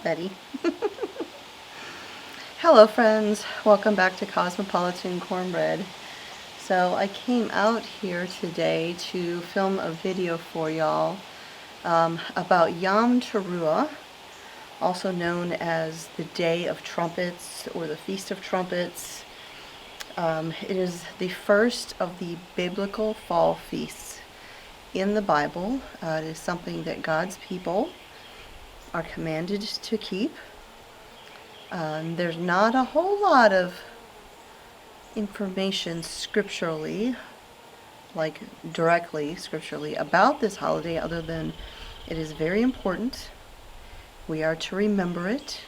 Betty. Hello friends, welcome back to Cosmopolitan Cornbread. So I came out here today to film a video for y'all about Yom Teruah, also known as the Day of Trumpets or the Feast of Trumpets. It is the first of the biblical fall feasts in the Bible. It is something that God's people are commanded to keep. There's not a whole lot of information scripturally, like directly scripturally, about this holiday other than it is very important. We are to remember it.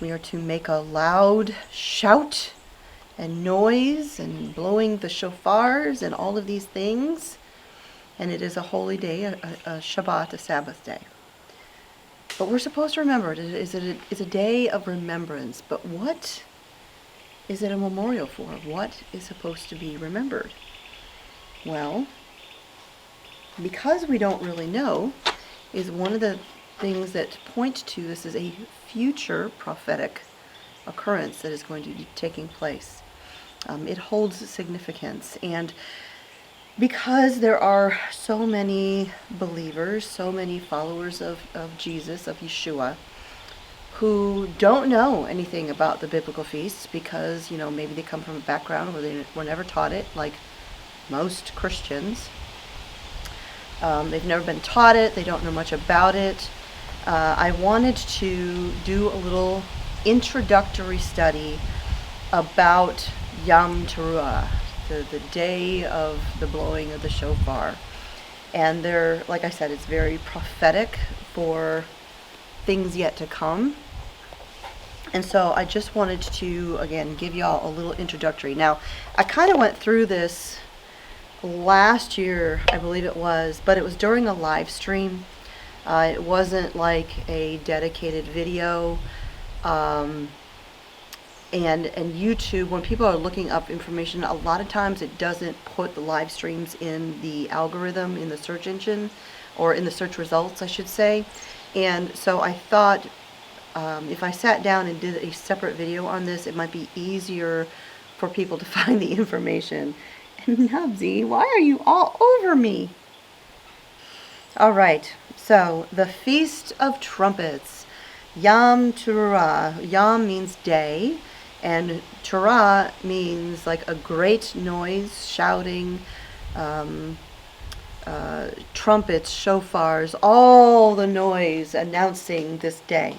We are to make a loud shout and noise and blowing the shofars and all of these things. And it is a holy day, a Shabbat, a Sabbath day. But we're supposed to remember it. It's a day of remembrance. But what is it a memorial for? What is supposed to be remembered? Well, because we don't really know, is one of the things that point to this is a future prophetic occurrence that is going to be taking place. It holds significance, and because there are so many believers, so many followers of Jesus, of Yeshua, who don't know anything about the biblical feasts because, maybe they come from a background where they were never taught it, like most Christians. They've never been taught it. They don't know much about it. I wanted to do a little introductory study about Yom Teruah, the day of the blowing of the shofar. And like I said, it's very prophetic for things yet to come. And so I just wanted to, again, give y'all a little introductory. Now, I kind of went through this last year, I believe it was, but it was during a live stream. It wasn't like a dedicated video. And YouTube, when people are looking up information, a lot of times it doesn't put the live streams in the algorithm, in the search engine, or in the search results, I should say. And so I thought if I sat down and did a separate video on this, it might be easier for people to find the information. And Nubsy, why are you all over me? All right, so the Feast of Trumpets, Yom Teruah. Yom means day, and Teruah means like a great noise, shouting, trumpets, shofars, all the noise announcing this day.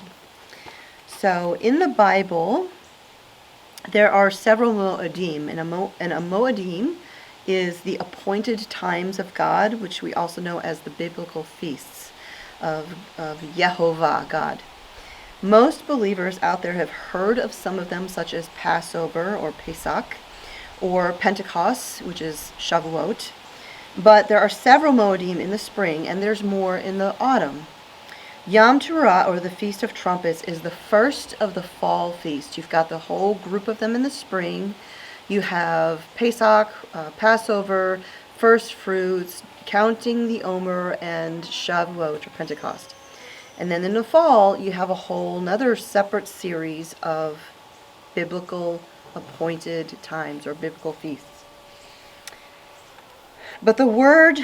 So in the Bible, there are several Moedim, and a Moedim is the appointed times of God, which we also know as the biblical feasts of Yehovah, God. Most believers out there have heard of some of them, such as Passover or Pesach, or Pentecost, which is Shavuot. But there are several Moedim in the spring, and there's more in the autumn. Yom Teruah, or the Feast of Trumpets, is the first of the fall feasts. You've got the whole group of them in the spring. You have Pesach, Passover, first fruits, counting the Omer, and Shavuot, or Pentecost. And then in the fall, you have a whole another separate series of biblical appointed times or biblical feasts. But the word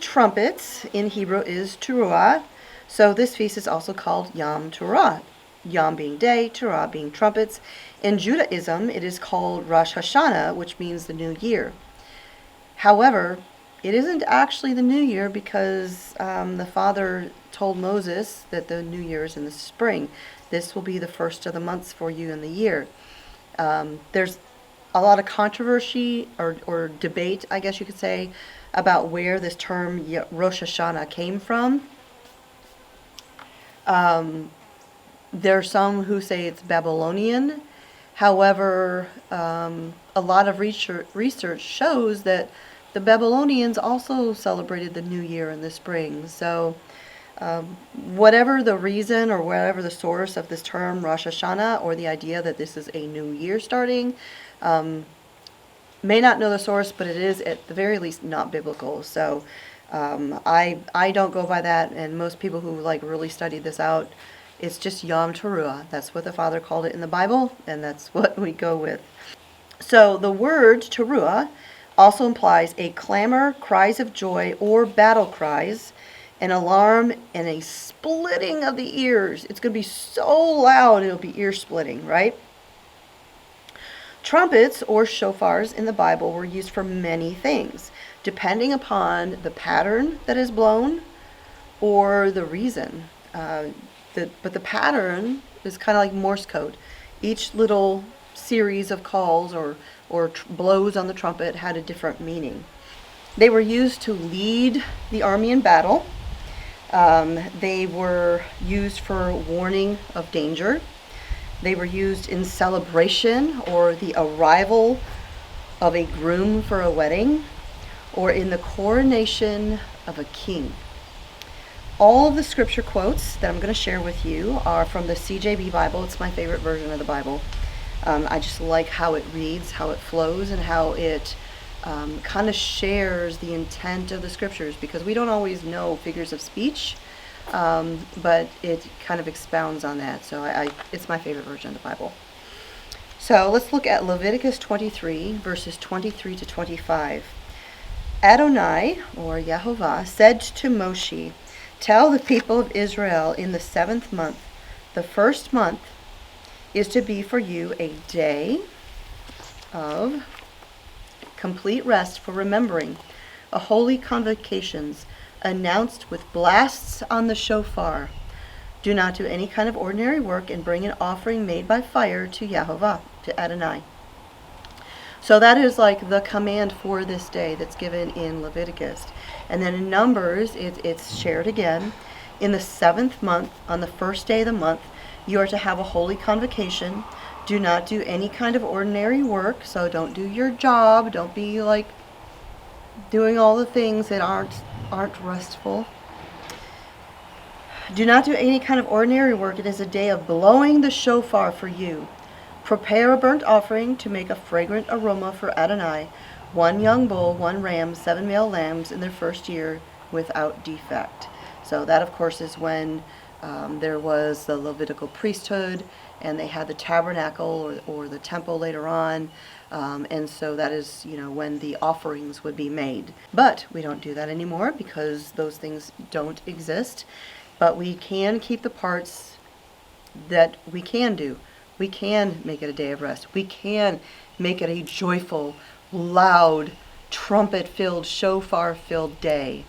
trumpets in Hebrew is teruah, so this feast is also called Yom Teruah. Yom being day, Teruah being trumpets. In Judaism, it is called Rosh Hashanah, which means the new year. However, it isn't actually the new year because the Father told Moses that the new year is in the spring. This will be the first of the months for you in the year. There's a lot of controversy or debate, I guess you could say, about where this term Rosh Hashanah came from. There are some who say it's Babylonian. However, a lot of research shows that the Babylonians also celebrated the new year in the spring. So whatever the reason or whatever the source of this term Rosh Hashanah, or the idea that this is a new year starting, may not know the source, but it is at the very least not biblical. So I don't go by that, and most people who like really studied this out, it's just Yom Teruah. That's what the Father called it in the Bible, and that's what we go with. So the word Teruah also implies a clamor, cries of joy, or battle cries, an alarm, and a splitting of the ears. It's going to be so loud it'll be ear splitting, right? Trumpets or shofars in the Bible were used for many things, depending upon the pattern that is blown or the reason. But the pattern is kind of like Morse code. Each little series of calls or blows on the trumpet had a different meaning. They were used to lead the army in battle. They were used for warning of danger. They were used in celebration or the arrival of a groom for a wedding or in the coronation of a king. All of the scripture quotes that I'm going to share with you are from the CJB Bible. It's my favorite version of the Bible. I just like how it reads, how it flows, and how it kind of shares the intent of the scriptures, because we don't always know figures of speech, but it kind of expounds on that. So it's my favorite version of the Bible. So let's look at Leviticus 23, verses 23 to 25. Adonai, or Yehovah, said to Moshe, "Tell the people of Israel in the 7th month, the first month, is to be for you a day of complete rest for remembering, a holy convocations announced with blasts on the shofar. Do not do any kind of ordinary work, and bring an offering made by fire to Yehovah," to Adonai. So that is like the command for this day that's given in Leviticus. And then in Numbers, it's shared again. In the 7th month, on the first day of the month, you are to have a holy convocation. Do not do any kind of ordinary work. So don't do your job. Don't be like doing all the things that aren't restful. Do not do any kind of ordinary work. It is a day of blowing the shofar for you. Prepare a burnt offering to make a fragrant aroma for Adonai, 1 young bull, 1 ram, 7 male lambs in their first year without defect. So that, of course, is when there was the Levitical priesthood, and they had the tabernacle or the temple later on. And so that is, when the offerings would be made. But we don't do that anymore because those things don't exist. But we can keep the parts that we can do. We can make it a day of rest. We can make it a joyful, loud, trumpet-filled, shofar-filled day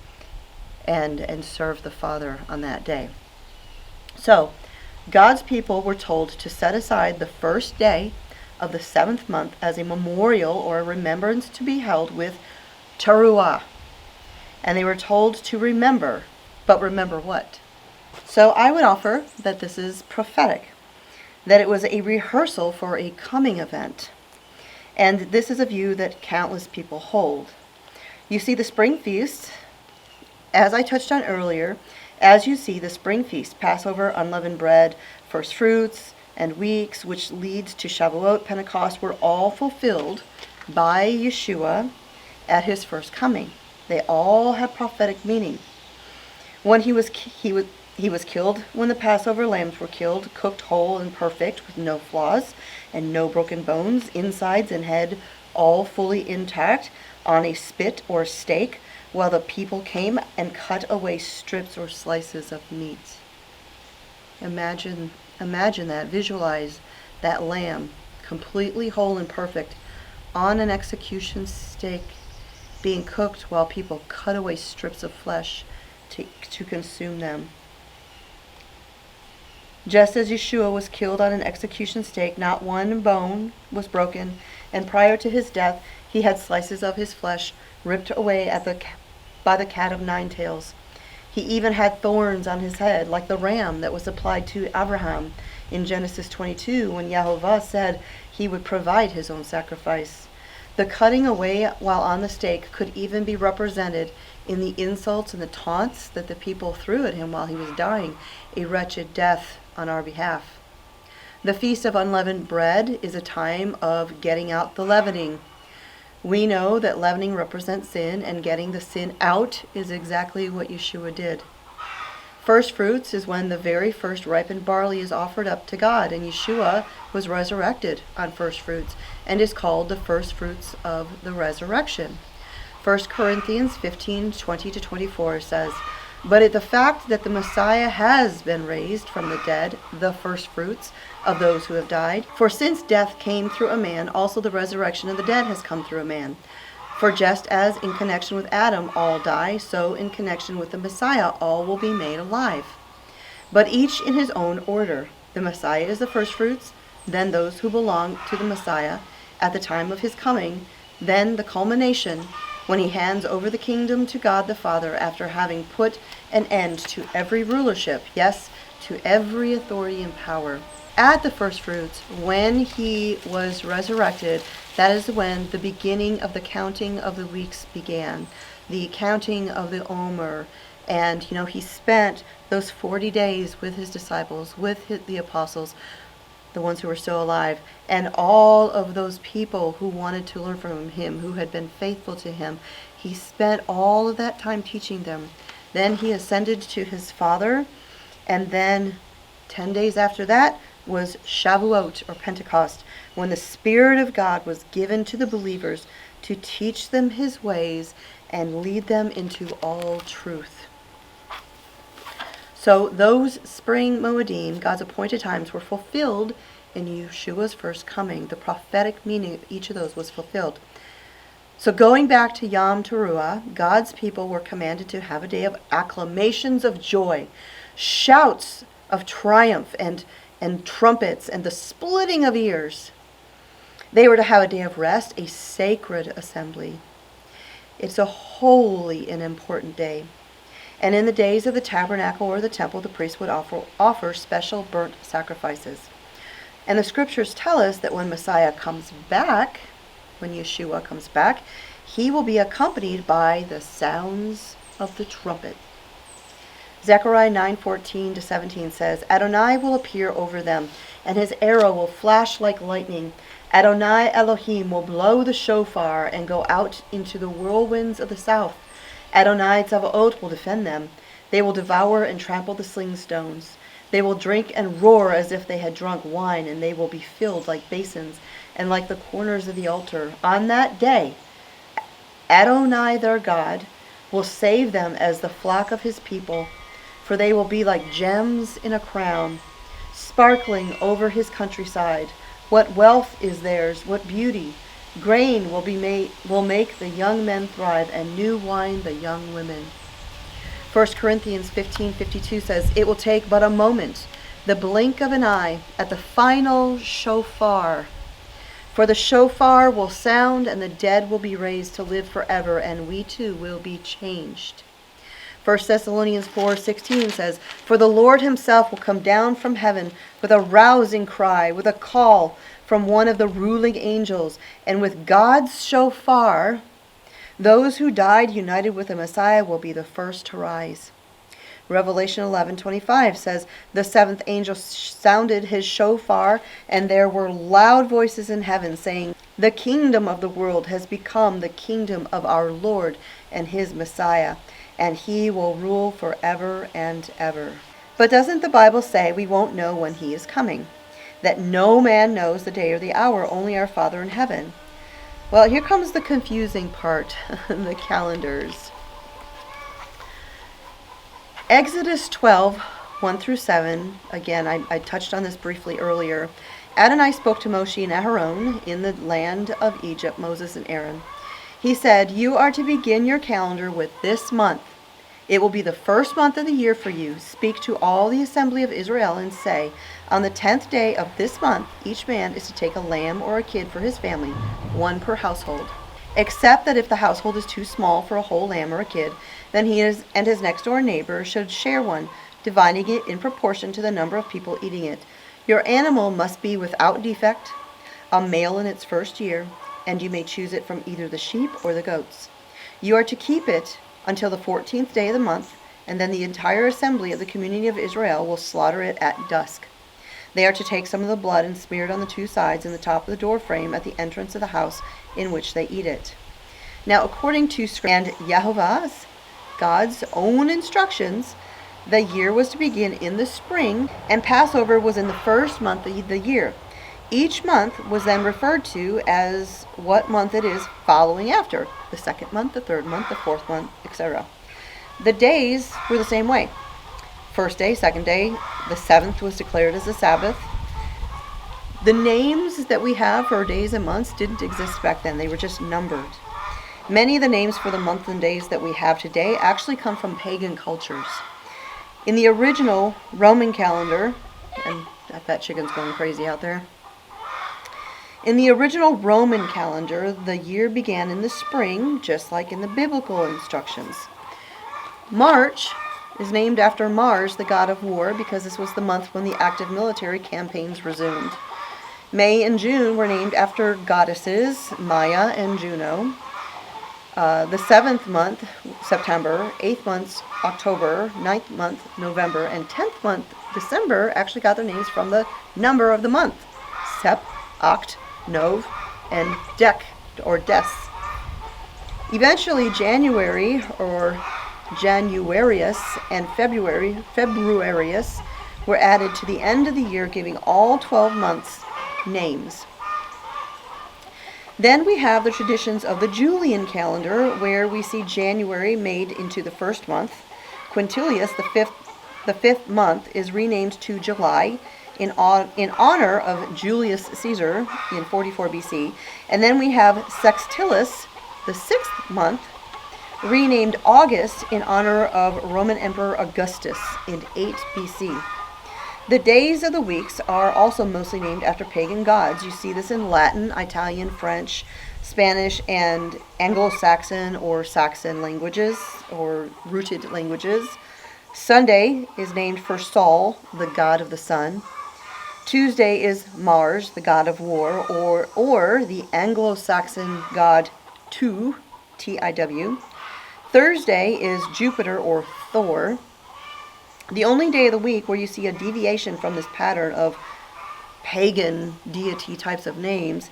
and serve the Father on that day. So, God's people were told to set aside the first day of the 7th month as a memorial or a remembrance to be held with teruah. And they were told to remember, but remember what? So I would offer that this is prophetic, that it was a rehearsal for a coming event. And this is a view that countless people hold. You see the spring feast, as I touched on earlier, as you see the spring feast, Passover, unleavened bread, first fruits, and weeks, which leads to Shavuot, Pentecost, were all fulfilled by Yeshua at his first coming. They all have prophetic meaning. When he was killed, when the Passover lambs were killed, cooked whole and perfect, with no flaws and no broken bones, insides and head all fully intact, on a spit or stake, while the people came and cut away strips or slices of meat. Imagine that. Visualize that lamb, completely whole and perfect, on an execution stake, being cooked while people cut away strips of flesh to consume them. Just as Yeshua was killed on an execution stake, not one bone was broken, and prior to his death, he had slices of his flesh ripped away by the cat of 9 tails. He even had thorns on his head, like the ram that was applied to Abraham in Genesis 22, when Yehovah said he would provide his own sacrifice. The cutting away while on the stake could even be represented in the insults and the taunts that the people threw at him while he was dying, a wretched death on our behalf. The Feast of Unleavened Bread is a time of getting out the leavening. We know that leavening represents sin, and getting the sin out is exactly what Yeshua did. First fruits is when the very first ripened barley is offered up to God, and Yeshua was resurrected on first fruits and is called the first fruits of the resurrection. 1 Corinthians 15:20-24 says, "But the fact that the Messiah has been raised from the dead, the first fruits of those who have died, for since death came through a man, also the resurrection of the dead has come through a man. For just as in connection with Adam all die, so in connection with the Messiah all will be made alive. But each in his own order. The Messiah is the first fruits, then those who belong to the Messiah at the time of his coming, then the culmination when he hands over the kingdom to God the Father after having put an end to every rulership, yes, to every authority and power." At the first fruits, when he was resurrected, that is when the beginning of the counting of the weeks began, the counting of the Omer. And, he spent those 40 days with his disciples, with the apostles, the ones who were still alive, and all of those people who wanted to learn from him, who had been faithful to him. He spent all of that time teaching them. Then he ascended to his Father, and then 10 days after that was Shavuot, or Pentecost, when the Spirit of God was given to the believers to teach them his ways and lead them into all truth. So those spring Moedim, God's appointed times, were fulfilled in Yeshua's first coming. The prophetic meaning of each of those was fulfilled. So going back to Yom Teruah, God's people were commanded to have a day of acclamations of joy, shouts of triumph, and trumpets, and the splitting of ears. They were to have a day of rest, a sacred assembly. It's a holy and important day. And in the days of the tabernacle or the temple, the priest would offer special burnt sacrifices. And the scriptures tell us that when Messiah comes back, when Yeshua comes back, he will be accompanied by the sounds of the trumpet. Zechariah 9:14-17 says, "Adonai will appear over them, and his arrow will flash like lightning. Adonai Elohim will blow the shofar and go out into the whirlwinds of the south. Adonai Tzavaot will defend them. They will devour and trample the sling stones. They will drink and roar as if they had drunk wine, and they will be filled like basins and like the corners of the altar. On that day, Adonai their God will save them as the flock of his people, for they will be like gems in a crown, sparkling over his countryside. What wealth is theirs, what beauty! Grain will make the young men thrive, and new wine the young women." 1 Corinthians 15:52 says, "It will take but a moment, the blink of an eye, at the final shofar. For the shofar will sound, and the dead will be raised to live forever, and we too will be changed." 1 Thessalonians 4:16 says, "For the Lord himself will come down from heaven with a rousing cry, with a call from one of the ruling angels, and with God's shofar, those who died united with the Messiah will be the first to rise." Revelation 11:25 says, "The seventh angel sounded his shofar, and there were loud voices in heaven saying, 'The kingdom of the world has become the kingdom of our Lord and his Messiah, and he will rule forever and ever.'" But doesn't the Bible say we won't know when he is coming? That no man knows the day or the hour, only our Father in heaven. Well, here comes the confusing part, the calendars. Exodus 12:1-7, again, I touched on this briefly earlier. Adonai spoke to Moshe and Aaron in the land of Egypt, Moses and Aaron. He said, "You are to begin your calendar with this month. It will be the first month of the year for you. Speak to all the assembly of Israel and say, on the 10th day of this month, each man is to take a lamb or a kid for his family, one per household. Except that if the household is too small for a whole lamb or a kid, then he and his next door neighbor should share one, dividing it in proportion to the number of people eating it. Your animal must be without defect, a male in its first year, and you may choose it from either the sheep or the goats. You are to keep it until the 14th day of the month, and then the entire assembly of the community of Israel will slaughter it at dusk. They are to take some of the blood and smear it on the two sides and the top of the door frame at the entrance of the house in which they eat it. Now, according to and Yehovah's, God's own instructions, the year was to begin in the spring, and Passover was in the first month of the year. Each month was then referred to as what month it is following after, the second month, the third month, the fourth month, etc. The days were the same way. First day, second day, the seventh was declared as a Sabbath. The names that we have for days and months didn't exist back then. They were just numbered. Many of the names for the months and days that we have today actually come from pagan cultures. In the original Roman calendar, and that chicken's going crazy out there. In the original Roman calendar, the year began in the spring, just like in the biblical instructions. March is named after Mars, the god of war, because this was the month when the active military campaigns resumed. May and June were named after goddesses, Maya and Juno. The 7th month, September, 8th month, October, 9th month, November, and 10th month, December, actually got their names from the number of the month. Sep, Oct, Nov, and Dec, or Des. Eventually, January, or Januarius, and Februarius, were added to the end of the year, giving all 12 months names. Then we have the traditions of the Julian calendar, where we see January made into the first month. Quintilius, the fifth month, is renamed to July in honor of Julius Caesar in 44 BC. And then we have Sextilis, the sixth month, renamed August in honor of Roman Emperor Augustus in 8 BC. The days of the weeks are also mostly named after pagan gods. You see this in Latin, Italian, French, Spanish, and Anglo-Saxon or Saxon languages, or rooted languages. Sunday is named for Sol, the god of the sun. Tuesday is Mars, the god of war, or the Anglo-Saxon god Tu, T-I-W. Thursday is Jupiter, or Thor. The only day of the week where you see a deviation from this pattern of pagan deity types of names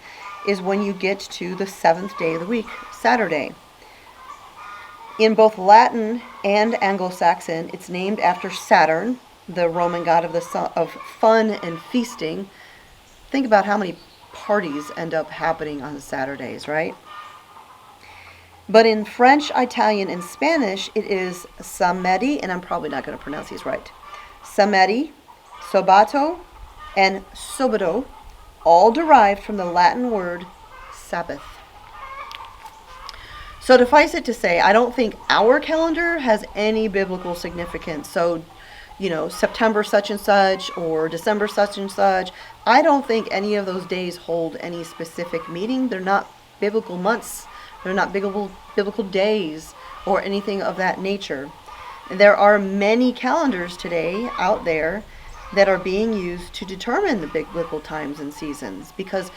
is when you get to the 7th day of the week, Saturday. In both Latin and Anglo-Saxon, it's named after Saturn, the Roman god of the sun, of fun and feasting. Think about how many parties end up happening on Saturdays, right? But in French, Italian, and Spanish, it is Samedi, and I'm probably not going to pronounce these right. Samedi, Sabato, and Soboto, all derived from the Latin word Sabbath. So suffice it to say, I don't think our calendar has any biblical significance. So, September such and such, or December such and such, I don't think any of those days hold any specific meaning. They're not biblical months. They're not biblical days or anything of that nature. There are many calendars today out there that are being used to determine the biblical times and seasons, because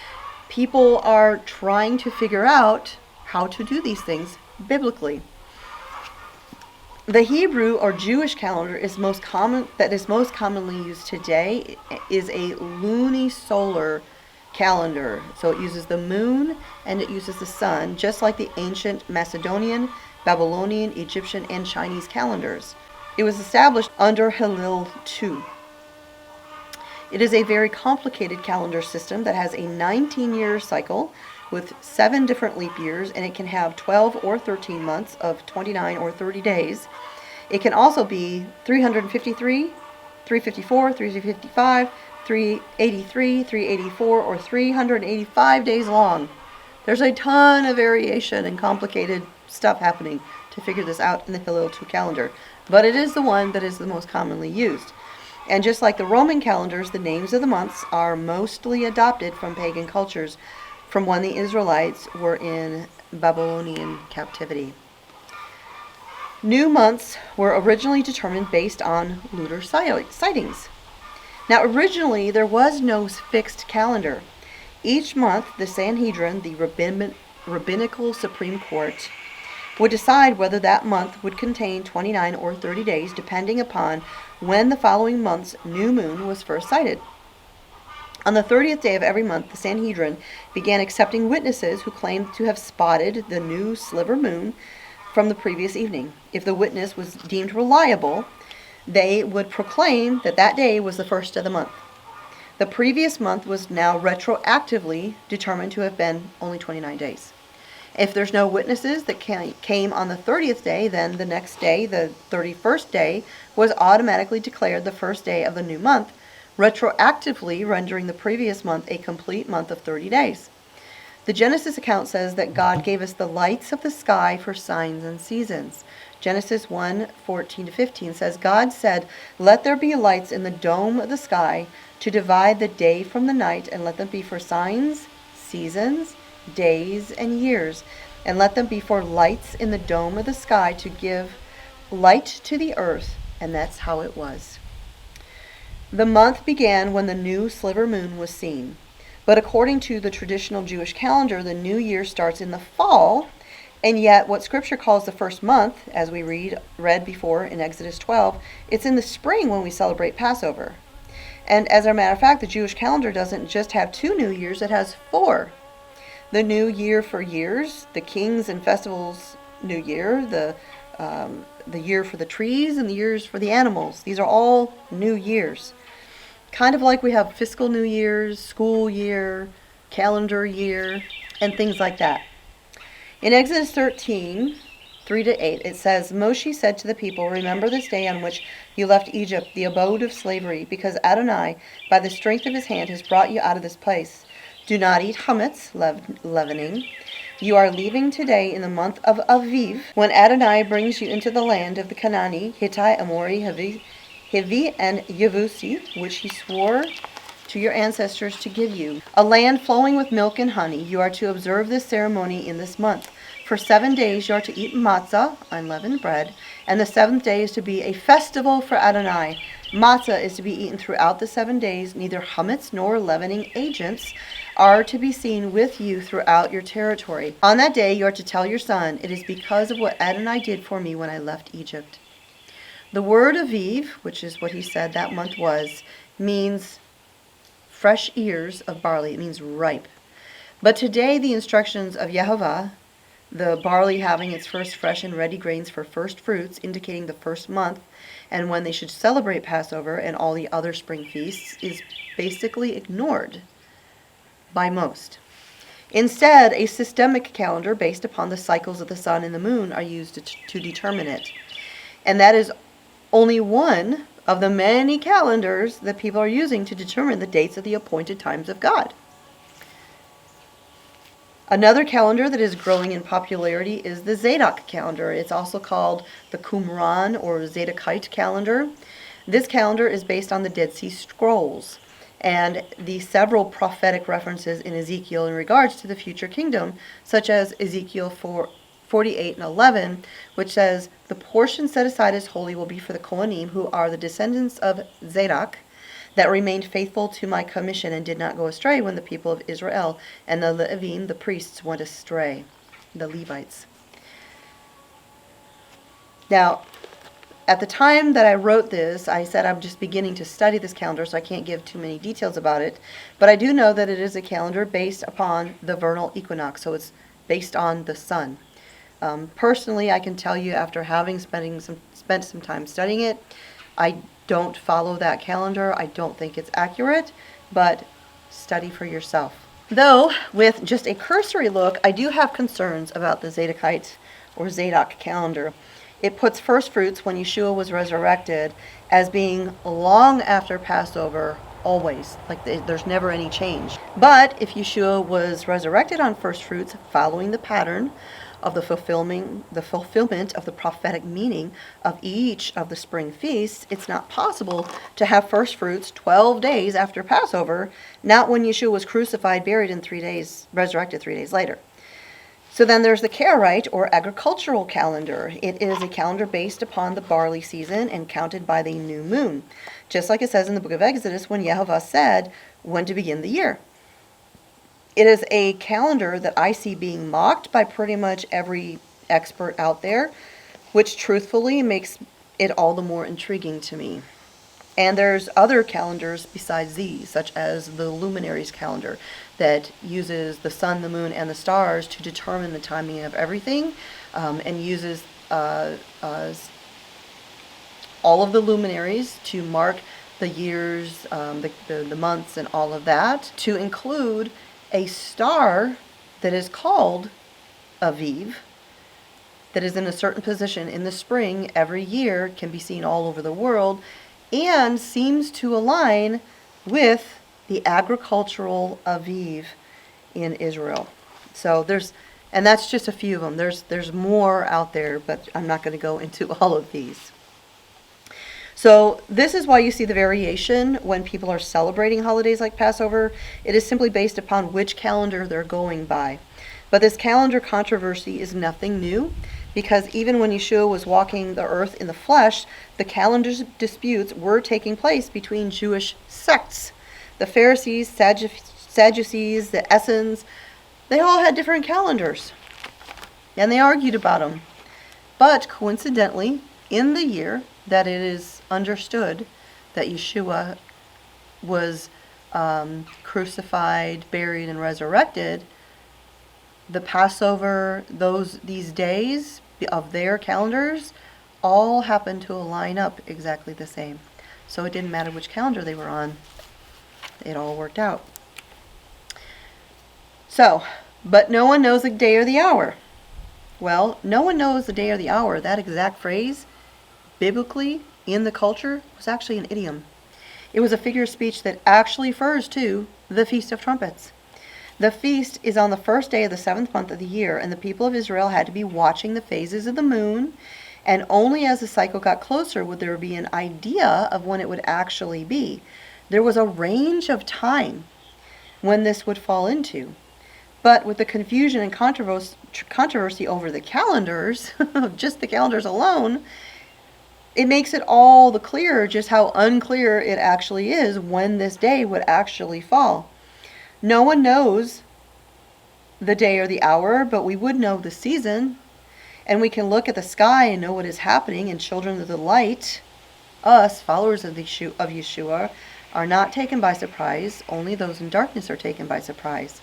people are trying to figure out how to do these things biblically. The Hebrew or Jewish calendar is most commonly used today is a lunisolar calendar. So it uses the moon and it uses the sun, just like the ancient Macedonian, Babylonian, Egyptian, and Chinese calendars. It was established under Hillel II. It is a very complicated calendar system that has a 19-year cycle with 7 different leap years, and it can have 12 or 13 months of 29 or 30 days. It can also be 353, 354, 355, 383, 384, or 385 days long. There's a ton of variation and complicated stuff happening to figure this out in the Hillel II calendar, but it is the one that is the most commonly used. And just like the Roman calendars, the names of the months are mostly adopted from pagan cultures from when the Israelites were in Babylonian captivity. New months were originally determined based on lunar sightings. Now, originally, there was no fixed calendar. Each month, the Sanhedrin, the rabbinical Supreme Court, would decide whether that month would contain 29 or 30 days, depending upon when the following month's new moon was first sighted. On the 30th day of every month, the Sanhedrin began accepting witnesses who claimed to have spotted the new sliver moon from the previous evening. If the witness was deemed reliable, they would proclaim that that day was the first of the month. The previous month was now retroactively determined to have been only 29 days. If there's no witnesses that came on the 30th day, then the next day, the 31st day, was automatically declared the first day of the new month, retroactively rendering the previous month a complete month of 30 days. The Genesis account says that God gave us the lights of the sky for signs and seasons. Genesis 1:14-15 says, God said, "Let there be lights in the dome of the sky to divide the day from the night, and let them be for signs, seasons, days, and years. And let them be for lights in the dome of the sky to give light to the earth." And that's how it was. The month began when the new sliver moon was seen. But according to the traditional Jewish calendar, the new year starts in the fall, and yet what Scripture calls the first month, as we read before in Exodus 12, it's in the spring when we celebrate Passover. And as a matter of fact, the Jewish calendar doesn't just have 2 new years, it has 4. The new year for years, the kings and festivals new year, the year for the trees, and the years for the animals. These are all new years. Kind of like we have fiscal New Year's, school year, calendar year, and things like that. In Exodus 13, 3-8, it says, Moshe said to the people, "Remember this day on which you left Egypt, the abode of slavery, because Adonai, by the strength of his hand, has brought you out of this place. Do not eat chametz, leavening. You are leaving today in the month of Aviv, when Adonai brings you into the land of the Canaanite, Hittite, Amori, Hivi, and Yevusi, which he swore to your ancestors to give you, a land flowing with milk and honey. You are to observe this ceremony in this month. For 7 days you are to eat matzah, unleavened bread, and the 7th day is to be a festival for Adonai. Matzah is to be eaten throughout the 7 days. Neither chametz nor leavening agents are to be seen with you throughout your territory. On that day you are to tell your son, it is because of what Adonai did for me when I left Egypt. The word Aviv, which is what he said that month was, means fresh ears of barley. It means ripe. But today the instructions of Yehovah, the barley having its first fresh and ready grains for first fruits, indicating the first month, and when they should celebrate Passover and all the other spring feasts, is basically ignored by most. Instead, a systemic calendar based upon the cycles of the sun and the moon are used to determine it. And that is only one of the many calendars that people are using to determine the dates of the appointed times of God. Another calendar that is growing in popularity is the Zadok calendar. It's also called the Qumran or Zadokite calendar. This calendar is based on the Dead Sea Scrolls and the several prophetic references in Ezekiel in regards to the future kingdom, such as Ezekiel 48:11, which says, "The portion set aside as holy will be for the Kohanim, who are the descendants of Zadok, that remained faithful to my commission and did not go astray when the people of Israel and the Levim, the priests, went astray," the Levites. Now, at the time that I wrote this, I said I'm just beginning to study this calendar, so I can't give too many details about it. But I do know that it is a calendar based upon the vernal equinox, so it's based on the sun. Personally, I can tell you after having spent some time studying it, I don't follow that calendar. I don't think it's accurate, but study for yourself. Though, with just a cursory look, I do have concerns about the Zadokite or Zadok calendar. It puts first fruits when Yeshua was resurrected as being long after Passover, always. Like there's never any change. But if Yeshua was resurrected on first fruits following the pattern of the fulfillment of the prophetic meaning of each of the spring feasts, it's not possible to have first fruits 12 days after Passover, not when Yeshua was crucified, buried, and 3 days, resurrected 3 days later. So then there's the Karaite or agricultural calendar. It is a calendar based upon the barley season and counted by the new moon, just like it says in the book of Exodus when Yehovah said when to begin the year. It is a calendar that I see being mocked by pretty much every expert out there, which truthfully makes it all the more intriguing to me. And there's other calendars besides these, such as the luminaries calendar, that uses the sun, the moon, and the stars to determine the timing of everything, and uses all of the luminaries to mark the years, the months, and all of that, to include a star that is called Aviv, that is in a certain position in the spring every year, can be seen all over the world, and seems to align with the agricultural Aviv in Israel. So and that's just a few of them. There's more out there, but I'm not going to go into all of these. So this is why you see the variation when people are celebrating holidays like Passover. It is simply based upon which calendar they're going by. But this calendar controversy is nothing new, because even when Yeshua was walking the earth in the flesh, the calendar disputes were taking place between Jewish sects. The Pharisees, Sadducees, the Essenes, they all had different calendars, and they argued about them. But coincidentally, in the year that it is understood that Yeshua was crucified, buried, and resurrected, the Passover, these days of their calendars, all happened to line up exactly the same. So it didn't matter which calendar they were on. It all worked out. So, but no one knows the day or the hour. Well, no one knows the day or the hour. That exact phrase, biblically, in the culture, was actually an idiom. It was a figure of speech that actually refers to the Feast of Trumpets. The feast is on the first day of the 7th month of the year, and the people of Israel had to be watching the phases of the moon, and only as the cycle got closer would there be an idea of when it would actually be. There was a range of time when this would fall into. But with the confusion and controversy over the calendars, just the calendars alone, it makes it all the clearer just how unclear it actually is when this day would actually fall. No one knows the day or the hour, but we would know the season, and we can look at the sky and know what is happening, and children of the light, us, followers of Yeshua, are not taken by surprise. Only those in darkness are taken by surprise.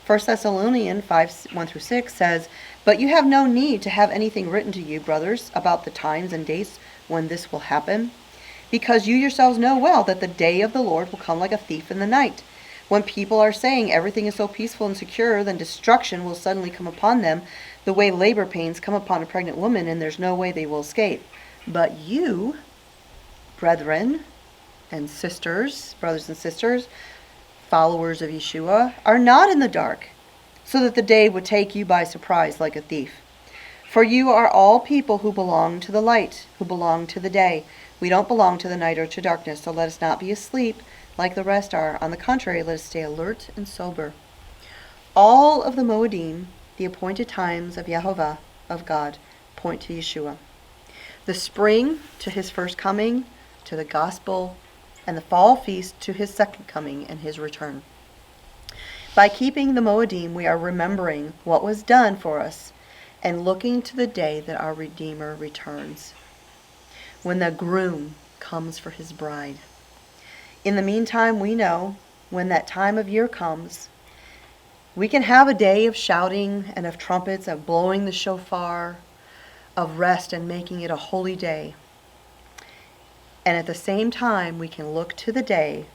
1 Thessalonians 5:1-6 says, "But you have no need to have anything written to you, brothers, about the times and dates when this will happen, because you yourselves know well that the day of the Lord will come like a thief in the night. When people are saying everything is so peaceful and secure, then destruction will suddenly come upon them, the way labor pains come upon a pregnant woman, and there's no way they will escape. But you, brethren and sisters, brothers and sisters, followers of Yeshua, are not in the dark, so that the day would take you by surprise like a thief. For you are all people who belong to the light, who belong to the day. We don't belong to the night or to darkness, so let us not be asleep like the rest are. On the contrary, let us stay alert and sober." All of the Moedim, the appointed times of Yehovah, of God, point to Yeshua. The spring to his first coming, to the gospel, and the fall feast to his second coming and his return. By keeping the Moedim, we are remembering what was done for us and looking to the day that our Redeemer returns, when the groom comes for his bride. In the meantime, we know when that time of year comes, we can have a day of shouting and of trumpets, of blowing the shofar, of rest and making it a holy day. And at the same time, we can look to the day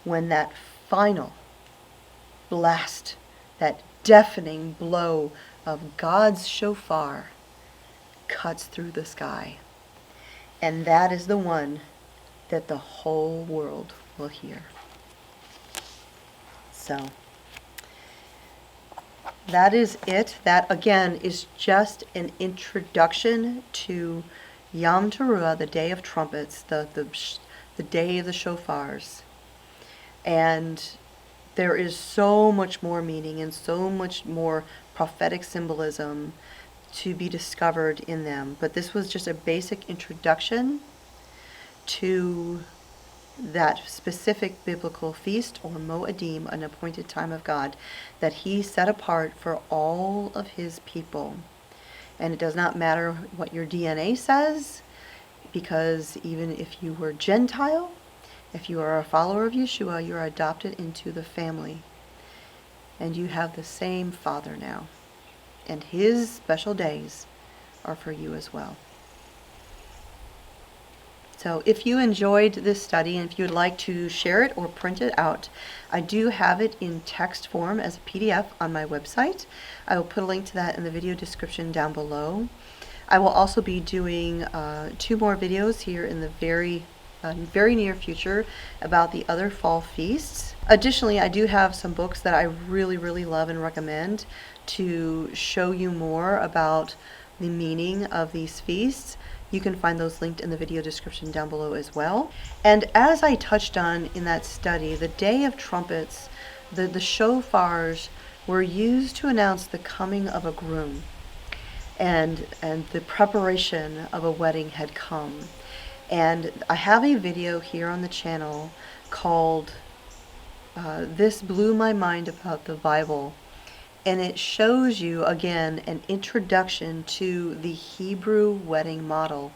when that final blast, that deafening blow of God's shofar cuts through the sky. And that is the one that the whole world will hear. So, that is it. That, again, is just an introduction to Yom Teruah, the Day of Trumpets, the Day of the Shofars. And there is so much more meaning and so much more prophetic symbolism to be discovered in them. But this was just a basic introduction to that specific biblical feast, or Moedim, an appointed time of God, that he set apart for all of his people. And it does not matter what your DNA says, because even if you were Gentile, If you are a follower of Yeshua, you are adopted into the family. And you have the same Father now. And His special days are for you as well. So if you enjoyed this study and if you would like to share it or print it out, I do have it in text form as a PDF on my website. I will put a link to that in the video description down below. I will also be doing 2 more videos here in the very near future about the other fall feasts. Additionally, I do have some books that I really love and recommend to show you more about the meaning of these feasts. You can find those linked in the video description down below as well. And as I touched on in that study, the Day of Trumpets, the shofars were used to announce the coming of a groom, and the preparation of a wedding had come. And I have a video here on the channel called This Blew My Mind About the Bible. And it shows you, again, an introduction to the Hebrew wedding model.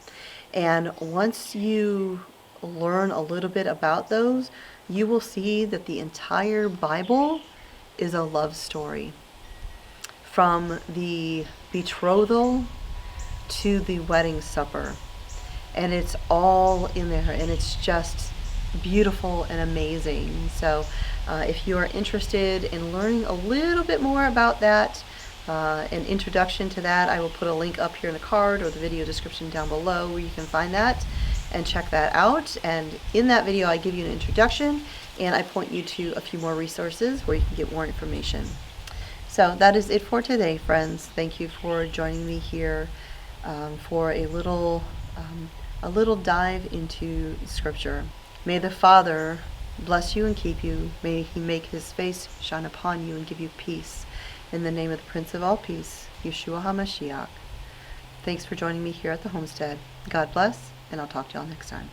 And once you learn a little bit about those, you will see that the entire Bible is a love story. From the betrothal to the wedding supper. And it's all in there, and it's just beautiful and amazing. So if you are interested in learning a little bit more about that, an introduction to that, I will put a link up here in the card or the video description down below where you can find that and check that out. And in that video I give you an introduction and I point you to a few more resources where you can get more information. So that is it for today, friends. Thank you for joining me here for a little dive into Scripture. May the Father bless you and keep you. May He make His face shine upon you and give you peace. In the name of the Prince of all Peace, Yeshua HaMashiach. Thanks for joining me here at the homestead. God bless, and I'll talk to y'all next time.